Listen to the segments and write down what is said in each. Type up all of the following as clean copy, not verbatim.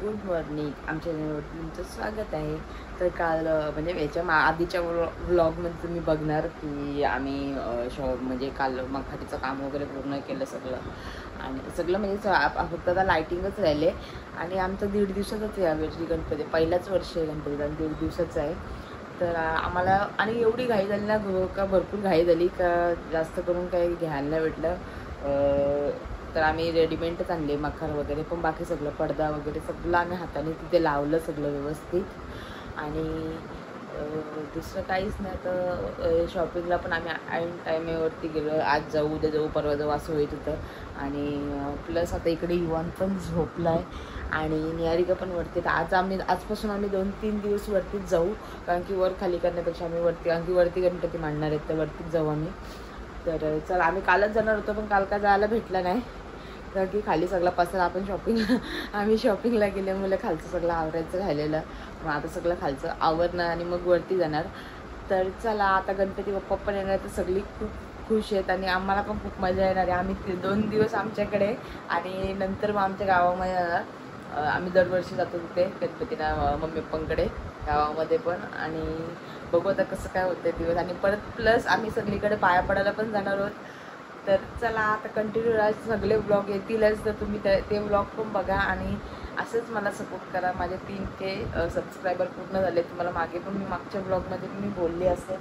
Good morning. आमच्या चॅनलवरती तुमचं स्वागत आहे. तर काल म्हणजे याच्या आधीच्या व्लॉगमध्ये तुम्ही बघणार की आम्ही म्हणजे काल मखाटीचं काम वगैरे पूर्ण केलं सगळं. आणि सगळं म्हणजे फक्त आता लायटिंगच राहिले. आणि आमचं 1.5 दिवसाचंच आहे यावेळी गणपती. पहिलाच वर्ष आहे गणपतीला आणि 1.5 दिवसाचं आहे. तर आम्हाला आणि एवढी घाई झाली ना का भरपूर घाई झाली का जास्त करून काही घ्यायला नाही भेटलं. तर आम्ही रेडीमेडच आणले मखर वगैरे, पण बाकी सगळं पडदा वगैरे सगळं आम्ही हाताने तिथे लावलं सगळं व्यवस्थित. आणि दुसरं काहीच नाही. तर शॉपिंगला पण आम्ही ऐन टायमेवरती गेलो. आज जाऊ उद्या जाऊ परवा जाऊ असं होत होतं. आणि प्लस आता इकडे युवान पण झोपला आहे आणि निहारिका पण वरती. तर आजपासून आम्ही 2-3 दिवस वरतीच जाऊ, कारण की वर खाली करण्यापेक्षा आम्ही वरती, कारण की वरती गणपती मांडणार आहेत तर वरतीच जाऊ आम्ही. तर चला आम्ही कालच जाणार होतो पण काल काय जायला भेटलं नाही, कारण की खाली सगळा पसारा आपण आम्ही शॉपिंगला गेल्यामुळे खालचं सगळं आवरायचं राहिलेलं. मग आता सगळं खालचं आवरणं आणि मग वरती जाणार. तर चला आता गणपती बाप्पा पण येणार तर सगळी खूप खुश आहेत आणि आम्हाला पण खूप मजा येणार आहे. आम्ही 2 दिवस आमच्याकडे आणि नंतर मग आमच्या गावामध्ये जाणार. आम्ही दरवर्षी जातो तिथे गणपतीला मम्मी पप्पांकडे गावामध्ये पण. आणि बघू आता कसं काय होतं दिवस. आणि परत प्लस आम्ही सगळीकडे पाया पडायला पण जाणार आहोत. तर चला आता कंटिन्यू राहा, सगळे ब्लॉग येतीलच तर तुम्ही ते ब्लॉग पण बघा आणि असंच मला सपोर्ट करा. माझे 3K सबस्क्रायबर पूर्ण झाले. तुम्हाला मागे पण मी मागच्या ब्लॉगमध्ये मी बोलले असेल,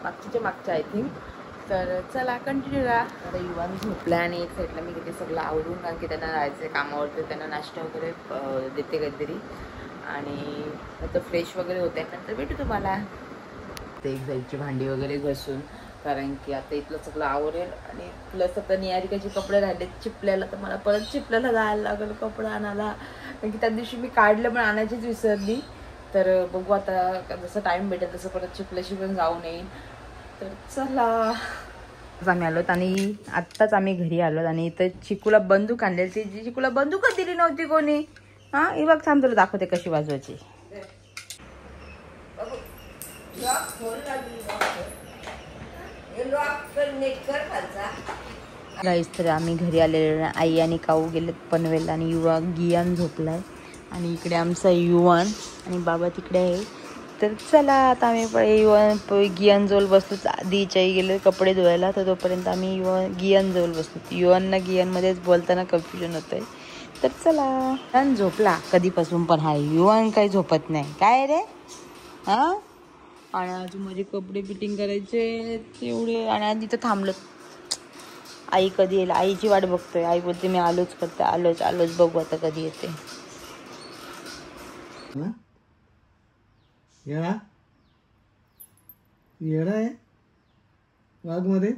मागच्या आय थिंक. तर चला कंटिन्यू राहा. आता युवान झोपला आणि एक साईडला मी तिथे सगळं आवडून, कारण की त्यांना जायचं कामावरती, त्यांना नाश्ता वगैरे देते काहीतरी आणि नंतर फ्रेश वगैरे होते. नंतर भेटू तुम्हाला. ते एक साईडची भांडी वगैरे घसून, कारण की आता इथलं सगळं आवरेल. आणि प्लस आता निहारिकाचे कपडे राहिले चिपल्याला, तर मला परत चिपल्याला जायला लागेल कपडे आणायला, कारण की त्या दिवशी मी काढलं पण आणायचीच विसरली. तर बघू आता जसं टाईम भेटेल तसं परत चिपल्याशी पण जाऊन येईन. तर चला आम्ही आलोत आणि आत्ताच आम्ही घरी आलोत. आणि इथं चिकूला बंदूक आणलेली. ती चिकूला बंदूकच दिली नव्हती कोणी. हां ही बघ, थांब तुला दाखवते कशी वाजवायची. गाईस तर आम्ही घरी आलेलो. आई आणि काऊ गेलेत पनवेल आणि युवा गियान झोपलाय आणि इकडे आमचा युवान आणि बाबा तिकडे आहे. तर चला आता आम्ही युवान गियान जवळ बसलो. आधीच्याही गेले कपडे धुवायला, तर तोपर्यंत आम्ही गियान जवळ बसलो. युवांना गियानमध्येच बोलताना कन्फ्युजन होतंय. तर चला युवान झोपला कधीपासून, पण हा युवान काही झोपत नाही. काय रे हां. आणि अजून माझे कपडे फिटिंग करायचे तेवढे. आणि आज इथं थांबलो. आई कधी येईल, आईची वाट बघतोय. आई बोलते मी आलोच करते, आलोच बघू आता कधी येते. येडा आहे वाघ मध्ये.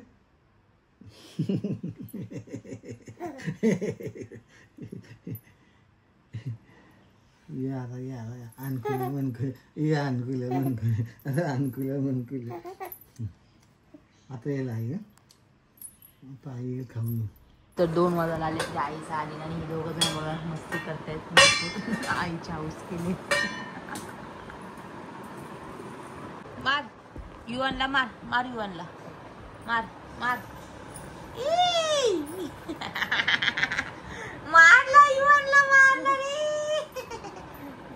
अनुकूल मनकुल आता यायला आहे का आता आई खाऊ. तर 2 वाजायला आले की आईचा आली आणि ही दोघं जण बघा मस्ती करतायत. आईची हाऊस केली. मार युवानला, मार युवानला, मार मारला युवानला, मारला रे.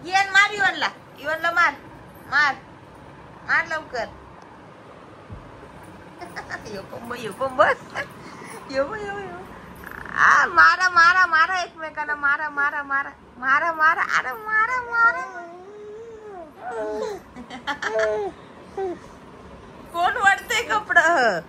येन मार युवानला मार लवकर. यो मारा एकमेकांना, मारा अरे मारा. कोण वाढतंय कपडं.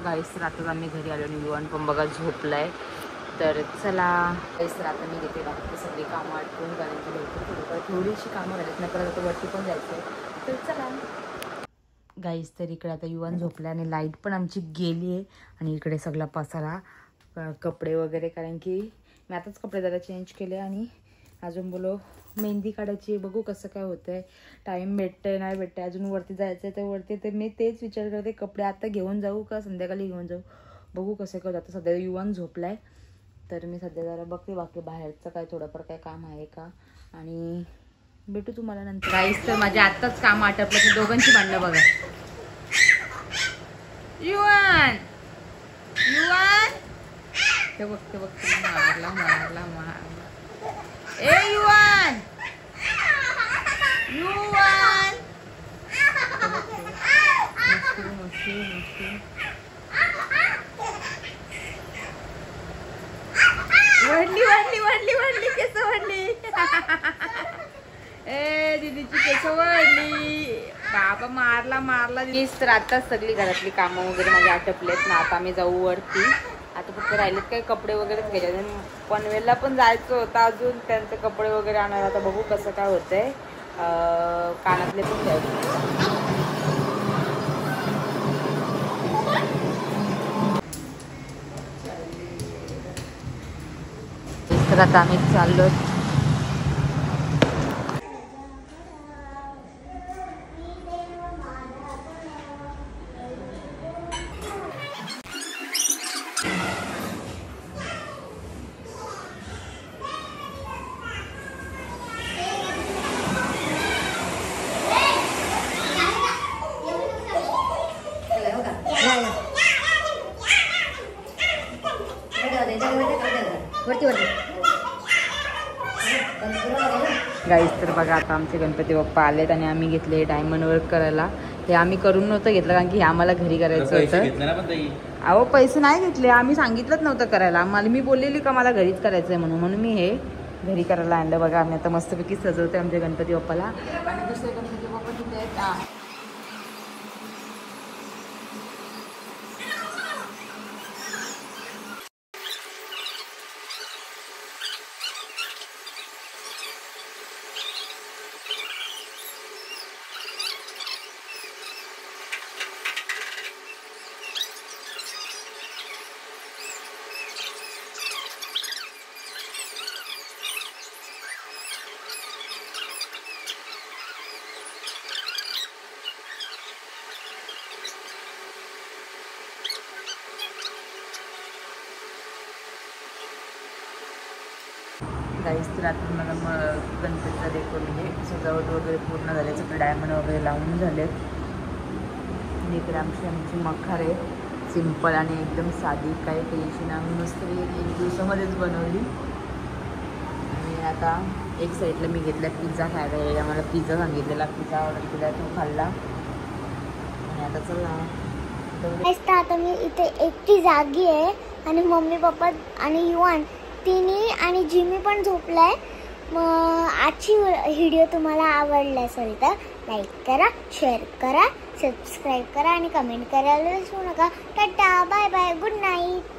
गाईस तर आताच आम्ही घरी आलो आणि युवान पण बघा झोपलाय. तर चला गाईस तर आता मी घेते बाकी सगळी कामं आटपून, कारण की लवकर थोडीशी कामं राहिलेत, नंतर आता वरती पण जायचं आहे. तर चला गाईस तर इकडे आता युवान झोपला आणि लाईट पण आमची गेली आहे. आणि इकडे सगळा पसारा कपडे वगैरे, कारण की मी आताच कपडे जरा चेंज केले आणि अजून मेहंदी काढायची, बघू कसं काय होतंय, टाईम भेटतंय नाही भेटतंय, अजून वरती जायचं आहे तर वरती. तर मी तेच विचार करते कपडे आता घेऊन जाऊ का संध्याकाळी घेऊन जाऊ, बघू कसं काय. आता सध्या युवान झोपलाय तर मी सध्या जरा बघते बाकी बाहेरचं काय थोडंफार काय काम आहे का, आणि भेटू तुम्हाला नंतर. गाईस तर माझ्या आत्ताच काम आटपलं तर दोघांची भांडणं बघा. युवान युवान ते बघते मारला मारला मारला. ए युवान युवान मस्ती मस्ती. वाढली वाढली वाढली वाढली केस वाढली. ए दीदीची केस वाढली. बाबा मारला मारला. तर आताच सगळी घरातली कामं वगैरे माझी आटपलेत ना. आता आम्ही जाऊ वरती. आता फक्त राहिलेत काही कपडे वगैरेच गेले. पनवेलला पण जायचं होतं अजून, त्यांचे कपडे वगैरे आणायला. आता बघू कसं काय होतंय. कानातले पण घ्यायचे. तर आता आम्ही चाललो. गाईस तर बघा आता आमचे गणपती बाप्पा आलेत आणि आम्ही घेतले डायमंड वर्क करायला. हे आम्ही करून नव्हतं घेतलं कारण की हे आम्हाला घरी करायचं होतं. अहो पैसे नाही घेतले, आम्ही सांगितलंच नव्हतं करायला. मी बोललेली का मला घरीच करायचं आहे म्हणून मी हे घरी करायला आणलं. बघा आम्ही आता मस्तपैकी सजवते आमच्या गणपती बाप्पाला. आणि दुसरे गणपती बाप्पा तिथे आहेत. गाईस तर आता मला गणपतीचा डेकोर म्हणजे सजावट वगैरे पूर्ण झाले. सगळे डायमंड वगैरे लावून झालेत. इकडे आमची मखार आहे, सिंपल आणि एकदम साधी, काही टेन्शन. आम्ही मस्त एक दिवसामध्येच बनवली. आणि आता एक साईडला मी घेतला पिझ्झा खायला. मला पिझ्झा सांगितलेला, पिझ्झा ऑर्डर केला, तो खाल्ला. आणि आता चला आता मी इथे एकटी जागी आहे आणि मम्मी पप्पा आणि युवान तिनी आणि जिमी पण झोपलाय. मग आजची व्हिडिओ तुम्हाला आवडला असेल तर लाईक करा, शेअर करा, सबस्क्राईब करा आणि कमेंट करायला विसरू नका. Tata, bye bye, good night.